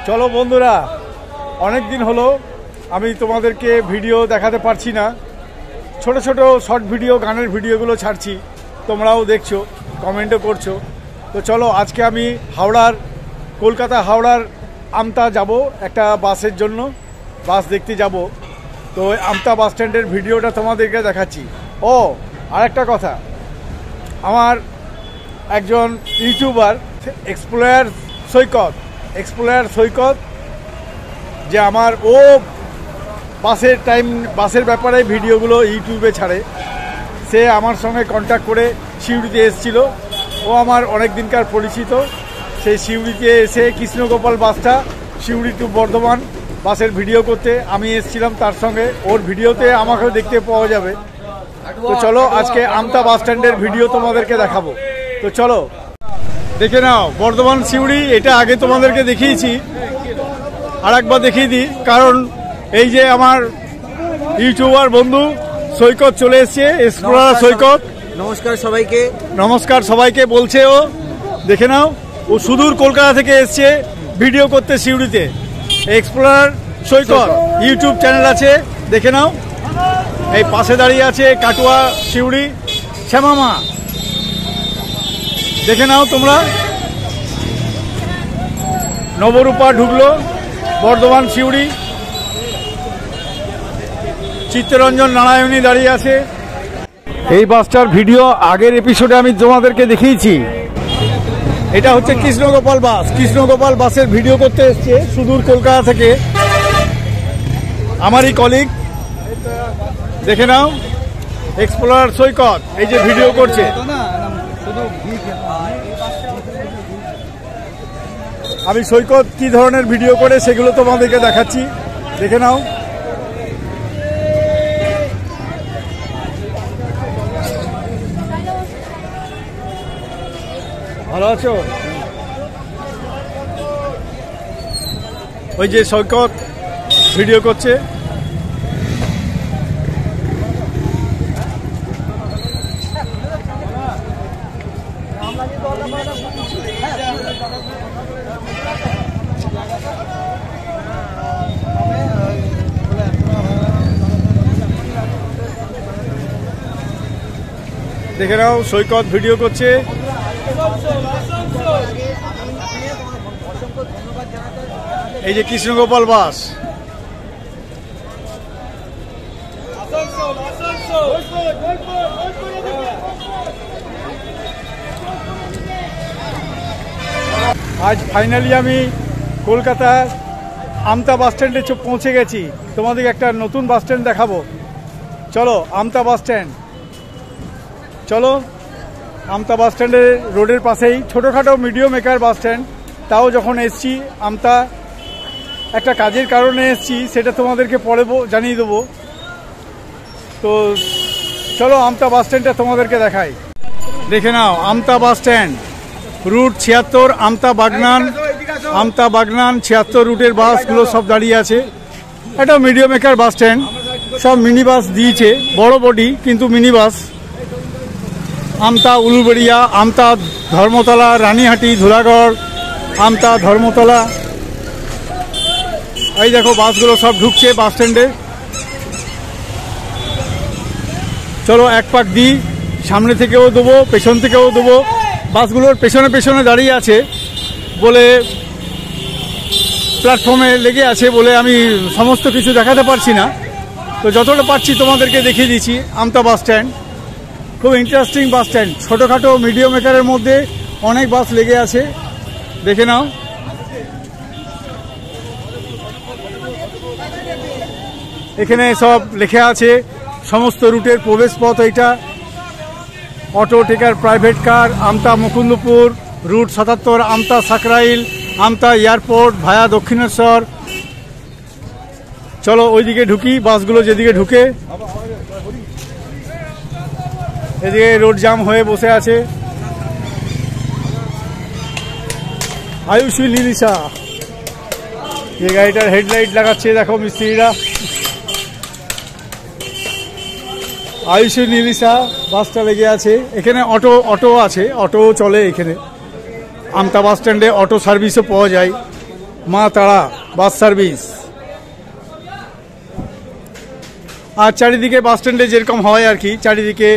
চলো বন্ধুরা, অনেক দিন হলো আমি তোমাদেরকে ভিডিও দেখাতে পারছি না। ছোট ছোট শর্ট ভিডিও, গানের ভিডিওগুলো ছাড়ছি, তোমরাও দেখছো, কমেন্টও করছো। তো চলো আজকে আমি কলকাতা হাওড়ার আমতা যাব একটা বাসের জন্য, বাস দেখতে যাব। তো আমতা বাস স্ট্যান্ডের ভিডিওটা তোমাদেরকে দেখাচ্ছি। ও আরেকটা কথা, আমার একজন ইউটিউবার এক্সপ্লোরার সৈকত যে আমার বাসের ব্যাপারে ভিডিওগুলো ইউটিউবে ছাড়ে, সে আমার সঙ্গে কন্ট্যাক্ট করে সিউড়িতে এসেছিল। ও আমার অনেক দিনকার পরিচিত। সেই সিউড়িতে এসে কৃষ্ণগোপাল বাসটা সিউড়ি টু বর্ধমান বাসের ভিডিও করতে আমি এসেছিলাম তার সঙ্গে। ওর ভিডিওতে আমাকেও দেখতে পাওয়া যাবে। তো চলো আজকে আমতা বাস স্ট্যান্ডের ভিডিও তোমাদেরকে দেখাবো। তো চলো দেখে নাও বর্ধমান সিউড়ি। এটা আগে তোমাদেরকে দেখিয়েছি, আর একবার দেখিয়ে দিই, কারণ এই যে আমার ইউটিউবার বন্ধু সৈকত চলে এসছে, এক্সপ্লোরার সৈকত। নমস্কার সবাইকে বলছে ও। দেখে নাও, ও সুদূর কলকাতা থেকে এসছে ভিডিও করতে সিউড়িতে। এক্সপ্লোরার সৈকত ইউটিউব চ্যানেল আছে, দেখে নাও। এই পাশে দাঁড়িয়ে আছে কাটুয়া সিউড়ি শ্যামামা, দেখে নাও তোমরা। নবরূপা ঢুকলো বর্ধমান সিউড়ি। চিত্তরঞ্জন নারায়ণী দাঁড়িয়ে আছে। এই বাসটার ভিডিও আগের এপিসোডে আমি তোমাদেরকে দেখিয়েছি। এটা হচ্ছে কৃষ্ণগোপাল বাস। কৃষ্ণগোপাল বাসের ভিডিও করতে এসছে সুদূর কলকাতা থেকে আমারই কলিগ। দেখে নাও এক্সপ্লোরার সৈকত এই যে ভিডিও করছে। আমি সৈকত কি ধরনের ভিডিও করে সেগুলো তোমাদেরকে দেখাচ্ছি, দেখে নাও। ভালো আছো? ওই যে সৈকত ভিডিও করছে। দেখে নাও সৈকত ভিডিও করছে। এই যে কৃষ্ণগোপাল বাস। আজ ফাইনালি আমি কলকাতার আমতা বাস স্ট্যান্ডে পৌঁছে গেছি। তোমাদেরকে একটা নতুন বাস স্ট্যান্ড দেখাবো। চলো আমতা বাস স্ট্যান্ড। চলো আমতা বাস স্ট্যান্ডের রোডের পাশেই ছোটোখাটো মিডিয়াম মেকার বাস স্ট্যান্ড। তাও যখন এসছি আমতা একটা কাজের কারণে এসছি, সেটা তোমাদেরকে পরে জানিয়ে দেবো। তো চলো আমতা বাস স্ট্যান্ডটা তোমাদেরকে দেখাই। দেখে নাও আমতা বাস স্ট্যান্ড, রুট 76 আমতা বাগনান 76 রুটের বাসগুলো সব দাঁড়িয়ে আছে। একটা মিডিয়াম মেকার বাস স্ট্যান্ড, সব মিনি বাস দিয়েছে, বড় বডি কিন্তু মিনি বাস। আমতা উলুবেড়িয়া, আমতা ধর্মতলা, রানীহাটি, ধুলাগড়, আমতা ধর্মতলা। এই দেখো বাসগুলো সব ঢুকছে বাস স্ট্যান্ডে। চলো এক পাক দিই, সামনে থেকেও দেবো, পেছন থেকেও দেবো। বাসগুলোর পেছনে পেছনে দাঁড়িয়ে আছে বলে, প্ল্যাটফর্মে লেগে আছে বলে আমি সমস্ত কিছু দেখাতে পারছি না। তো যতটা পারছি তোমাদেরকে দেখিয়ে দিচ্ছি। আমতা বাস স্ট্যান্ড খুব ইন্টারেস্টিং বাস স্ট্যান্ড। ছোটোখাটো মিডিয়াম মেকারের মধ্যে অনেক বাস লেগে আছে, দেখে নাও। এখানে সব লেখা আছে সমস্ত রুটের প্রবেশ পথ। এইটা অটো, টেকার, প্রাইভেট কার, আমতা মুকুন্দপুর, রুট 77 আমতা সাকরাইল, আমতা এয়ারপোর্ট ভায়া দক্ষিণেশ্বর। চলো ওইদিকে ঢুকি, বাসগুলো যেদিকে ঢুকে। এদিকে রোড জাম হয়ে বসে আছে। আয়ুষী নীলিশা এই গাড়িটার হেডলাইট লাগাচ্ছে, দেখো মিস্ত্রিরা। আয়ুষী নীলিশা বাসটা লেগে আছে। এখানে অটো আছে, অটো চলে এখানে। আমতা বাস স্ট্যান্ডে অটো সার্ভিসও পাওয়া যায়। মা তারা বাস সার্ভিস। আর চারিদিকে বাস স্ট্যান্ডে যেরকম হয় আর কি, চারিদিকে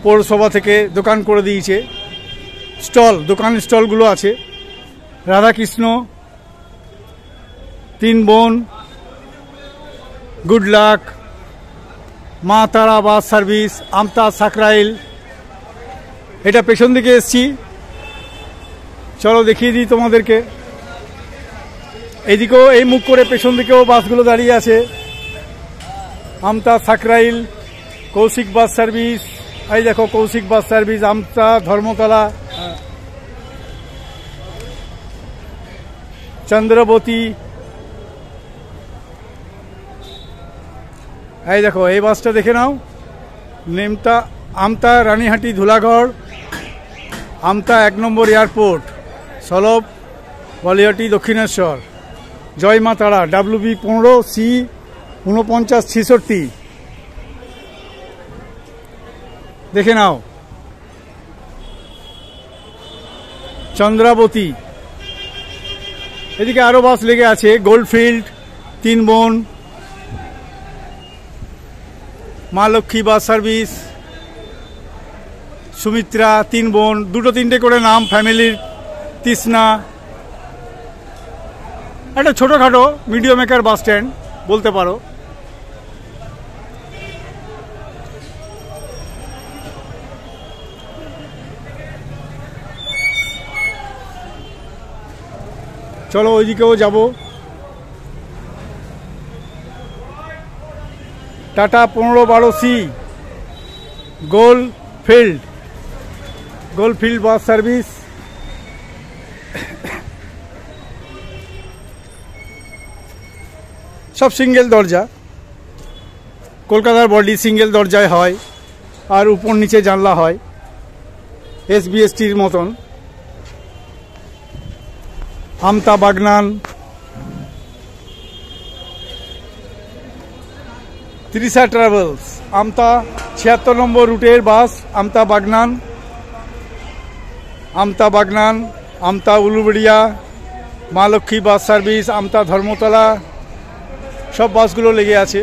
পৌরসভা থেকে দোকান করে দিয়েছে, স্টল, দোকান স্টলগুলো আছে। রাধাকৃষ্ণ, তিন বোন, গুড লাক, মা তারা বাস সার্ভিস, আমতা সাকরাইল। এটা পেছন দিকে এসছি, চলো দেখিয়ে দিই তোমাদেরকে। এইদিকেও এই মুখ করে পেছন দিকেও বাসগুলো দাঁড়িয়ে আছে। আমতা সাকরাইল, কৌশিক বাস সার্ভিস, এই দেখো কৌশিক বাস সার্ভিস, আমতা ধর্মতলা, চন্দ্রবতী। এই দেখো এই বাসটা দেখে নাও, নেমতা আমতা রানীহাটি ধুলাগড়, আমতা 1 নম্বর এয়ারপোর্ট, সলভ বলিয়াটি দক্ষিণেশ্বর, জয় মা তারা, WB 15C 4966। দেখে নাও চন্দ্রাবতী। এদিকে আরো বাস লেগে আছে, গোল্ডফিল্ড, তিন বোন, মা লক্ষ্মী বাস সার্ভিস, সুমিত্রা, তিন বোন, দুটো তিনটে করে নাম ফ্যামিলির, তৃষ্ণা। একটা ছোটোখাটো মিডিয়াম মেকার বাস স্ট্যান্ড বলতে পারো। চলো ওইদিকেও যাব। টাটা 15-12C গোলফিল্ড বাস সার্ভিস। সব সিঙ্গেল দরজা, কলকাতার বডি সিঙ্গেল দরজায় হয়, আর উপর নিচে জানলা হয়, SBSTর মতন। আমতা বাগনান, ত্রিশা ট্রাভেলস, আমতা 76 নম্বর রুটের বাস, আমতা বাগনান, আমতা উলুবেড়িয়া, মা লক্ষ্মী বাস সার্ভিস, আমতা ধর্মতলা, সব বাসগুলো লেগে আছে।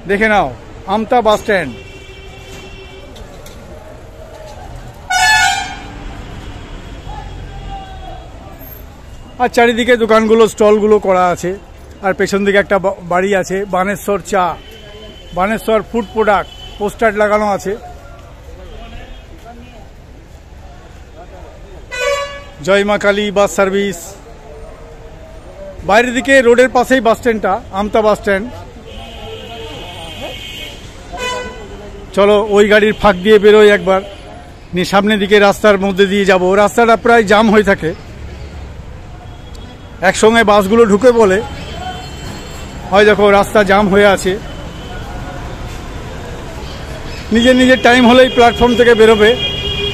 দেখে নাও আমতা বাস স্ট্যান্ড। আর চারিদিকে দোকানগুলো, স্টলগুলো করা আছে। আর পেছন দিকে একটা বাড়ি আছে, বানেশ্বর চা, বানেশ্বর ফুড প্রোডাক্ট, পোস্টার লাগানো আছে। জয় মা কালী বাস সার্ভিস। বাইরের দিকে রোডের পাশেই বাস স্ট্যান্ডটা, আমতা বাস স্ট্যান্ড। চলো ওই গাড়ির ফাঁক দিয়ে বেরোই একবার, নিয়ে সামনের দিকে রাস্তার মধ্যে দিয়ে যাব। রাস্তাটা প্রায় জাম হয়ে থাকে, একসঙ্গে বাসগুলো ঢুকে বলে হয়। দেখো রাস্তা জাম হয়ে আছে। নিজের টাইম হলেই প্ল্যাটফর্ম থেকে বেরোবে,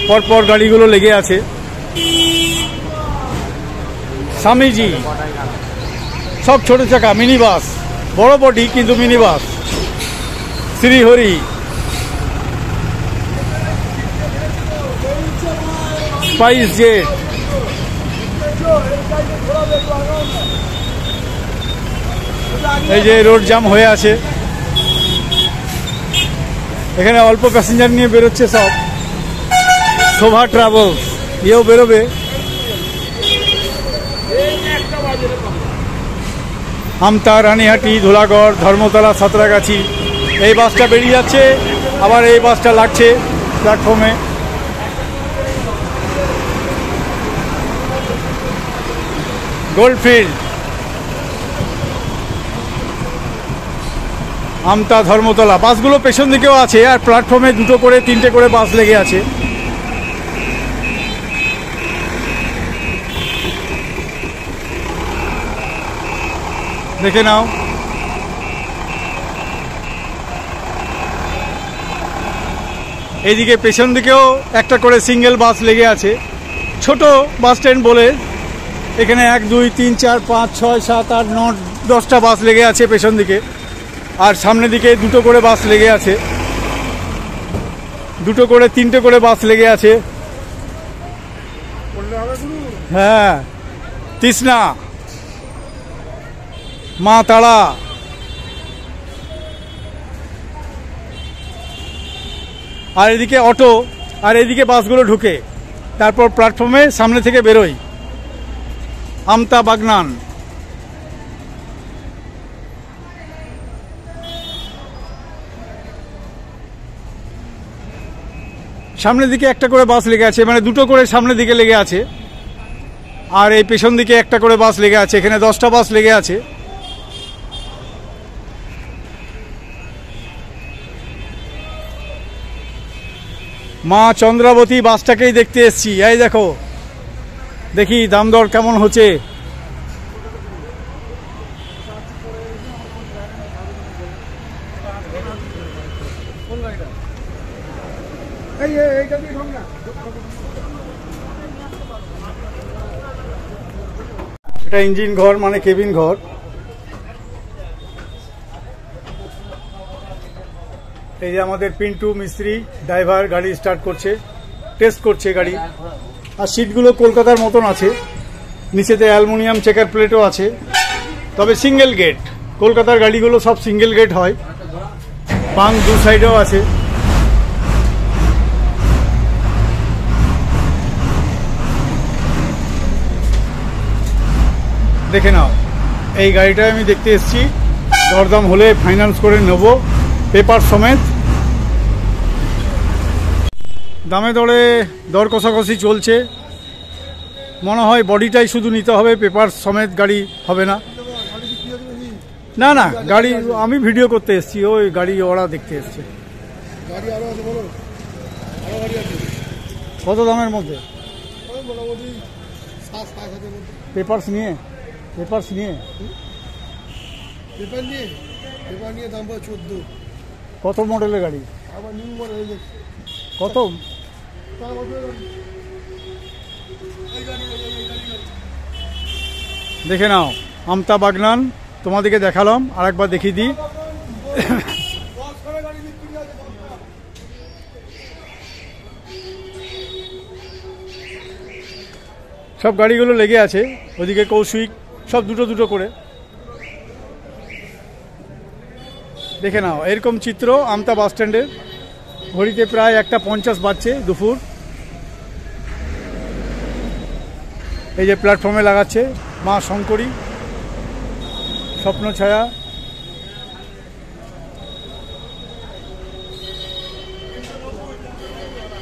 পরপর গাড়িগুলো লেগে আছে। স্বামীজি, সব ছোট চাকা মিনি বাস, বড় বডি কিন্তু mini bus. Shrihari, spice jet, এই যে রোড জাম হয়ে আছে, এখানে অল্প প্যাসেঞ্জার নিয়ে বেরোচ্ছে সব। শোভা ট্রাভেলস, এও বেরোবে। আমতা রানীহাটি ধুলাগড় ধর্মতলা সাঁতরাগাছি, এই বাসটা বেরিয়ে যাচ্ছে, আবার এই বাসটা লাগছে প্ল্যাটফর্মে। গোল্ডফিল্ড, আমতা ধর্মতলা, বাসগুলো পেছন দিকেও আছে। আর প্ল্যাটফর্মে দুটো করে তিনটে করে বাস লেগে আছে। দেখে নাও। এইদিকে পেছন দিকেও একটা করে সিঙ্গেল বাস লেগে আছে। ছোট বাস স্ট্যান্ড বলে এখানে 1, 2, 3, 4, 5, 6, 7, 8, 9, 10টা বাস লেগে আছে পেছন দিকে। আর সামনের দিকে দুটো করে বাস লেগে আছে। দুটো করে তিনটে করে বাস লেগে আছে। হ্যাঁ, তৃষ্ণা, মা তারা, আর এদিকে অটো, আর এদিকে বাসগুলো ঢুকে তারপর প্ল্যাটফর্মে সামনে থেকে বেরোয়। আমতা বাগনান। সামনের দিকে একটা করে বাস লেগে আছে, মানে দুটো করে সামনের দিকে লেগে আছে, আর এই পেছন দিকে একটা করে বাস লেগে আছে। এখানে 10টা বাস লেগে আছে। মা চন্দ্রাবতী বাসটাকেই দেখতে এসছি। এই দেখো, দেখি দাম দর কেমন হচ্ছে। এটা ইঞ্জিন ঘর, মানে কেবিন ঘর। এই যে আমাদের পিন্টু মিস্ত্রি ড্রাইভার গাড়ি স্টার্ট করছে, টেস্ট করছে গাড়ি। আর সিটগুলো কলকাতার মতন আছে, নিচেতে অ্যালুমিনিয়াম চেকার প্লেটও আছে, তবে সিঙ্গেল গেট। কলকাতার গাড়িগুলো সব সিঙ্গেল গেট হয়। পাঙ্ক দু সাইডেও আছে। দেখে নাও, এই গাড়িটা আমি দেখতে এসেছি। দরদাম হলে ফাইন্যান্স করে নেব, পেপার সমেত। দামে দরে দর কষাকষি চলছে। মনে হয় বডিটাই শুধু নিতে হবে, পেপার সমেত গাড়ি হবে না। না না, গাড়ি আমি ভিডিও করতে এসেছি, ওই গাড়ি ওরা দেখতে এসছে। কত দামের মধ্যে? পেপারস নিয়ে দাম 14। কত মডেলের গাড়ি? আবার নিউ মডেল। কত? দেখে নাও, আমতা বাগনান তোমাদেরকে দেখালাম, আরেকবার দেখিয়ে দিই। সব গাড়িগুলো লেগে আছে, ওদিকে কৌশিক, সব দুটো দুটো করে। দেখে নাও, এরকম চিত্র আমতা বাস স্ট্যান্ডের। ঘড়িতে প্রায় 1:50 বাজছে দুপুর। এই যে প্ল্যাটফর্মে লাগাচ্ছে মা শঙ্করী, স্বপ্নছায়া।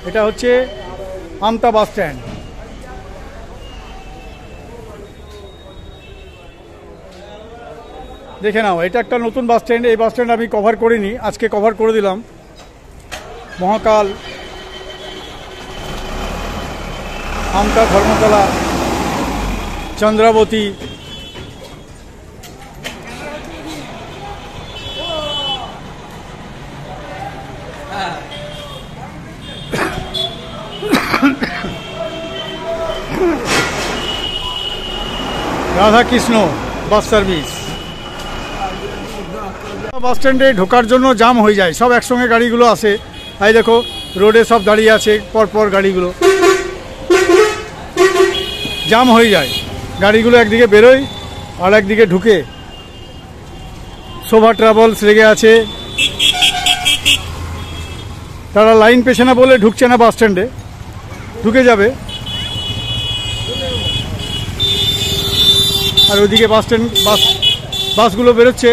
এটা হচ্ছে আমতা বাস স্ট্যান্ড। দেখে নাও, এটা একটা নতুন বাস স্ট্যান্ড। এই বাস স্ট্যান্ড আমি কভার করিনি, আজকে কভার করে দিলাম। মহাকাল, আমতা, ধর্মতলা, চন্দ্রাবতী, রাধাকৃষ্ণ বাস সার্ভিস। বাস স্ট্যান্ডে ঢোকার জন্য জাম হয়ে যায়, সব একসঙ্গে গাড়িগুলো আসে। এই দেখো, রোডে সব দাঁড়িয়ে আছে পরপর গাড়িগুলো, জাম হয়ে যায়। গাড়িগুলো একদিকে বেরোয় আর একদিকে ঢুকে। শোভা ট্রাভেলস লেগে আছে, তারা লাইন পেছে না বলে ঢুকছে না বাস স্ট্যান্ডে, ঢুকে যাবে। আর ওইদিকে বাস স্ট্যান্ড, বাসগুলো বেরোচ্ছে,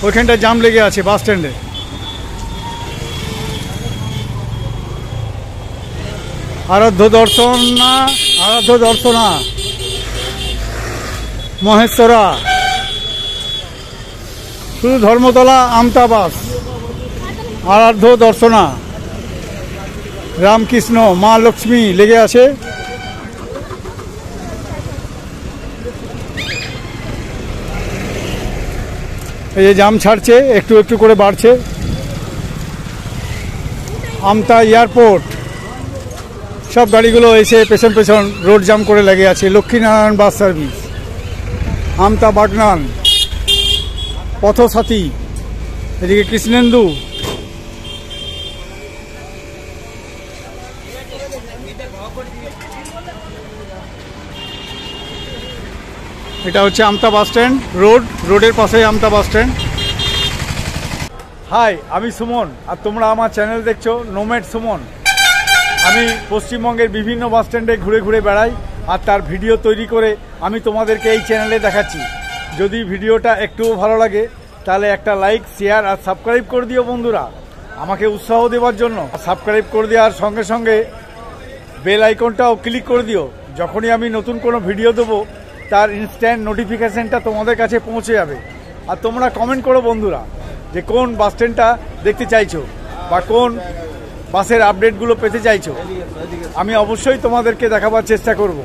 ওইখানটা জাম লেগে আছে বাস স্ট্যান্ডে। আরাধ্য দর্শনা মহেশ্বরা, শুধু ধর্মতলা আমতা বাস। আরাধ্য দর্শনা, রামকৃষ্ণ, মা লক্ষ্মী লেগে আছে। এই যে জাম ছাড়ছে, একটু একটু করে বাড়ছে। আমতা এয়ারপোর্ট, সব গাড়িগুলো এসে পেছন পেছন রোড জাম করে লেগে আছে। লক্ষ্মীনারায়ণ বাস সার্ভিস, আমতা বাগনান, পথসাথী, এদিকে কৃষ্ণেন্দু, এটা হচ্ছে আমতা বাস স্ট্যান্ড রোডের পাশেই আমতা বাস স্ট্যান্ড। হাই, আমি সুমন আর তোমরা আমার চ্যানেল দেখছো নোম্যাড সুমন। আমি পশ্চিমবঙ্গের বিভিন্ন বাস স্ট্যান্ডে ঘুরে ঘুরে বেড়াই আর তার ভিডিও তৈরি করে আমি তোমাদেরকে এই চ্যানেলে দেখাচ্ছি। যদি ভিডিওটা একটুও ভালো লাগে তাহলে একটা লাইক, শেয়ার আর সাবস্ক্রাইব করে দিও বন্ধুরা, আমাকে উৎসাহ দেওয়ার জন্য। সাবস্ক্রাইব করে দেওয়ার সঙ্গে সঙ্গে বেল আইকনটাও ক্লিক করে দিও। যখনই আমি নতুন কোনো ভিডিও দেবো তার ইনস্ট্যান্ট নোটিফিকেশানটা তোমাদের কাছে পৌঁছে যাবে। আর তোমরা কমেন্ট করো বন্ধুরা যে কোন বাস স্ট্যান্ডটা দেখতে চাইছো বা কোন বাসের আপডেটগুলো পেতে চাইছো। আমি অবশ্যই তোমাদেরকে দেখাবার চেষ্টা করব।